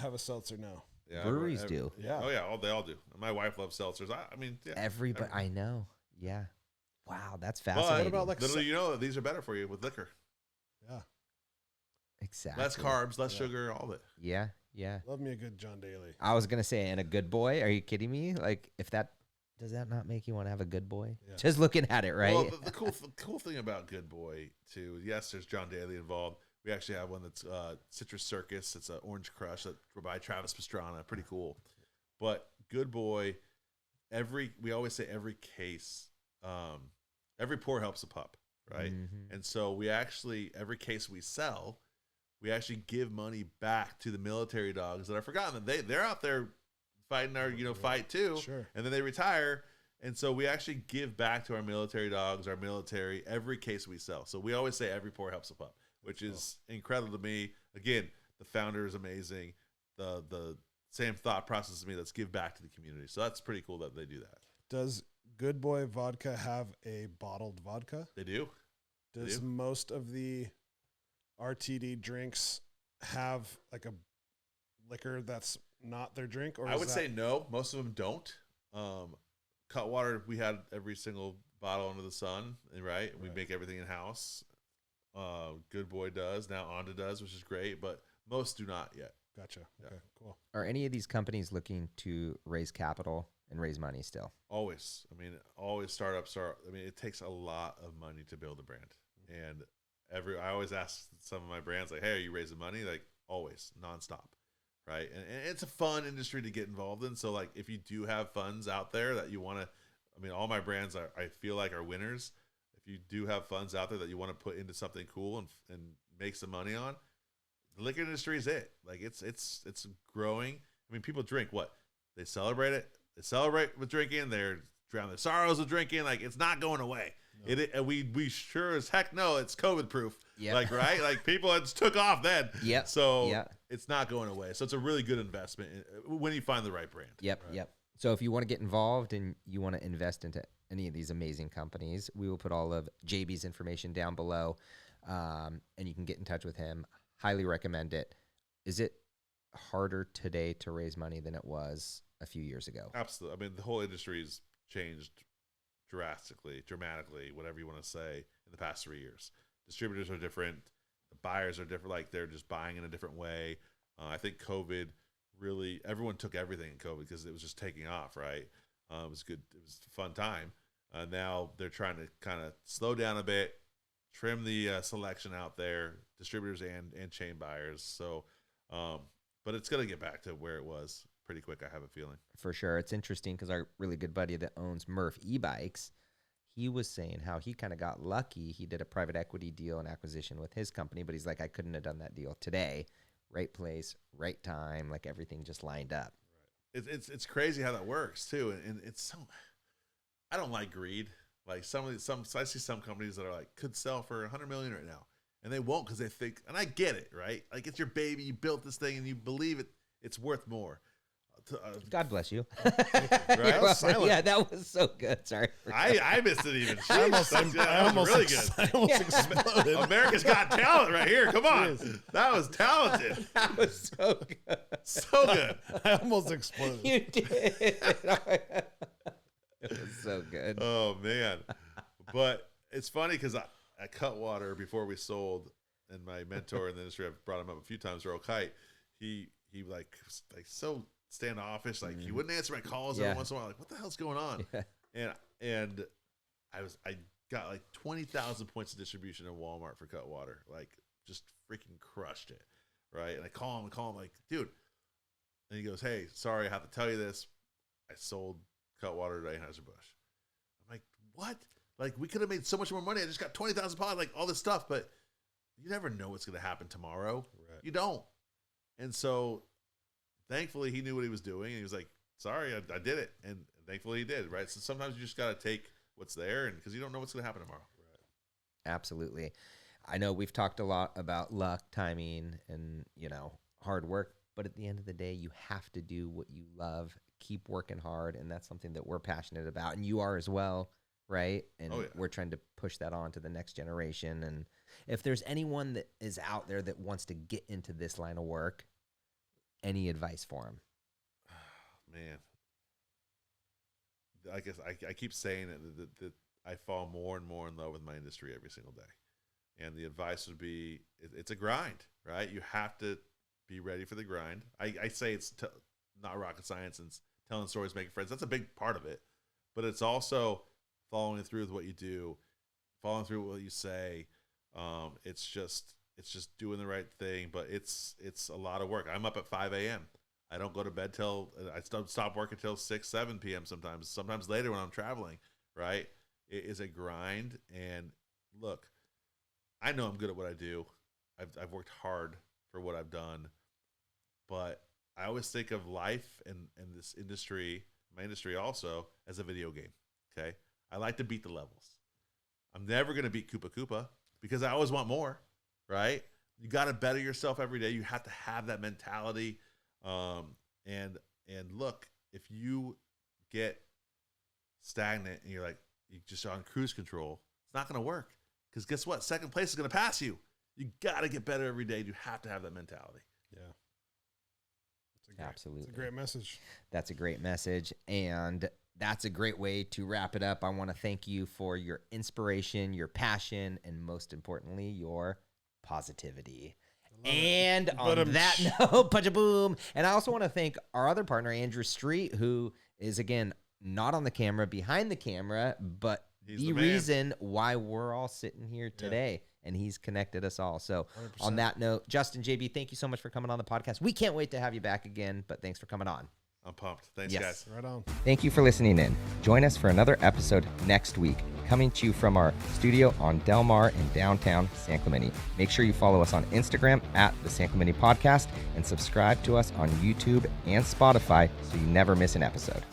have a seltzer now. Yeah, Breweries do. Yeah. Oh yeah, they all do. My wife loves seltzers. I mean, yeah. Everybody, I know. Yeah. Wow, that's But fascinating. What about like little do you know that these are better for you with liquor. Yeah, exactly Less carbs, less Yeah. sugar, all of it. Yeah, yeah. love me a good John Daly. I was gonna say, and a good boy. Are you kidding me? Like, if that does that not make you want to have a good boy? Yeah. Just looking at it, right? Well, the cool thing about Good Boy too. Yes, there's John Daly involved. We actually have one that's Citrus Circus. It's an orange crush that by Travis Pastrana. Pretty cool. But Good Boy, we always say every case, every pour helps a pup, right? Mhm. And so we actually, every case we sell, we actually give money back to the military dogs that are forgotten. They're out there fighting our fight too, Sure. and then they retire. And so we actually give back to our military dogs, our military, every case we sell. So we always say every pour helps a pup, which is incredible to me. Again, the founder is amazing. The same thought process as me. Let's give back to the community. So that's pretty cool that they do that. Does Good Boy Vodka have a bottled vodka? They do. Does do. most of the RTD drinks have like a liquor that's not their drink? Or I is would that- say no. Most of them don't. Cutwater, we had every single bottle under the sun, right? We Right. make everything in house. Good Boy does now. Onda does, which is great, but most do not yet. Gotcha. Yeah. Okay, cool. Are any of these companies looking to raise capital and raise money still? Always. I mean, always startups are. I mean, it takes a lot of money to build a brand, and I always ask some of my brands like, "Hey, are you raising money?" Like always, nonstop, right? And it's a fun industry to get involved in. So like, if you do have funds out there that you want to, I mean, all my brands I feel like are winners. If you do have funds out there that you want to put into something cool and make some money on, the liquor industry is it. Like it's growing. I mean, people drink what? They celebrate it. They celebrate with drinking. They're drown their sorrows with drinking. Like it's not going away. No. And we sure as heck know it's COVID proof. Yep. Like right, like people had took off then. Yep. So Yep. it's not going away. So it's a really good investment when you find the right brand. Yep, Right. yep. So if you want to get involved and you want to invest into any of these amazing companies, we will put all of JB's information down below, and you can get in touch with him. Highly recommend it. Is it harder today to raise money than it was a few years ago? Absolutely. I mean, the whole industry's changed dramatically, whatever you want to say, in the past 3 years. Distributors are different. The buyers are different. Like they're just buying in a different way. I think COVID really, everyone took everything in COVID because it was just taking off, right? It was good. It was a fun time. Now they're trying to kind of slow down a bit, trim the selection out there, distributors and chain buyers. So, but it's going to get back to where it was pretty quick, I have a feeling. For sure. It's interesting because our really good buddy that owns Murph e-bikes, he was saying how he kind of got lucky. He did a private equity deal and acquisition with his company, but he's like, I couldn't have done that deal today. Right place, right time, like everything just lined up. It's crazy how that works too, and it's so. I don't like greed. Like I see some companies that are like could sell for 100 million right now, and they won't because they think. And I get it, right? Like it's your baby, you built this thing, and you believe it's worth more. God bless you. Right? Well, Silent. yeah, that was so good. Sorry. I missed it even. I almost, That was really good. I almost exploded. America's Got Talent right here. Come on, that was talented. That was so good. So good. I almost exploded. You did. It was so good. Oh man. But it's funny because at Cutwater, before we sold, and my mentor in the industry, I've brought him up a few times, Earl Kite, he like so standoffish, like he wouldn't answer my calls every once in a while, like what the hell's going on? And I got like 20,000 points of distribution in Walmart for Cutwater, like just freaking crushed it, right? And I call him like, dude, and he goes, hey, sorry, I have to tell you this, I sold Cutwater to Anheuser-Busch. I'm like, what? Like, we could have made so much more money. I just got 20,000 pods, like all this stuff, but you never know what's going to happen tomorrow. Right. You don't. And so, thankfully, he knew what he was doing, and he was like, sorry, I did it. And thankfully, he did, right? So sometimes you just got to take what's there, and because you don't know what's going to happen tomorrow. Right. Absolutely. I know we've talked a lot about luck, timing, and, hard work, but at the end of the day, you have to do what you love, keep working hard, and that's something that we're passionate about, and you are as well, right? And we're trying to push that on to the next generation. And if there's anyone that is out there that wants to get into this line of work, any advice for them? Man, I guess I keep saying it, that I fall more and more in love with my industry every single day. And the advice would be, it's a grind, right? You have to be ready for the grind. I say it's not rocket science, and it's telling stories, making friends. That's a big part of it. But it's also following through with what you do, following through with what you say. It's just doing the right thing, but it's a lot of work. I'm up at 5 a.m. I don't go to bed till I stop working till 6, 7 p.m. sometimes later when I'm traveling, right? It is a grind. And look, I know I'm good at what I do. I've worked hard for what I've done, but I always think of life and this industry, my industry also, as a video game. Okay. I like to beat the levels. I'm never going to beat Koopa Koopa because I always want more, right? You got to better yourself every day. You have to have that mentality. And look, if you get stagnant and you're just on cruise control, it's not going to work, because guess what? Second place is going to pass you. You got to get better every day. You have to have that mentality. Yeah. Absolutely. It's a great message. That's a great message. And that's a great way to wrap it up. I want to thank you for your inspiration, your passion, and most importantly, your positivity. And on that note, punch a boom. And I also want to thank our other partner, Andrew Street, who is, again, not on the camera, behind the camera, but the reason why we're all sitting here today. And he's connected us all. So 100%. On that note, Justin, JB, thank you so much for coming on the podcast. We can't wait to have you back again, but thanks for coming on. I'm pumped. Thanks, guys. Right on. Thank you for listening in. Join us for another episode next week, coming to you from our studio on Del Mar in downtown San Clemente. Make sure you follow us on Instagram at the San Clemente Podcast, and subscribe to us on YouTube and Spotify so you never miss an episode.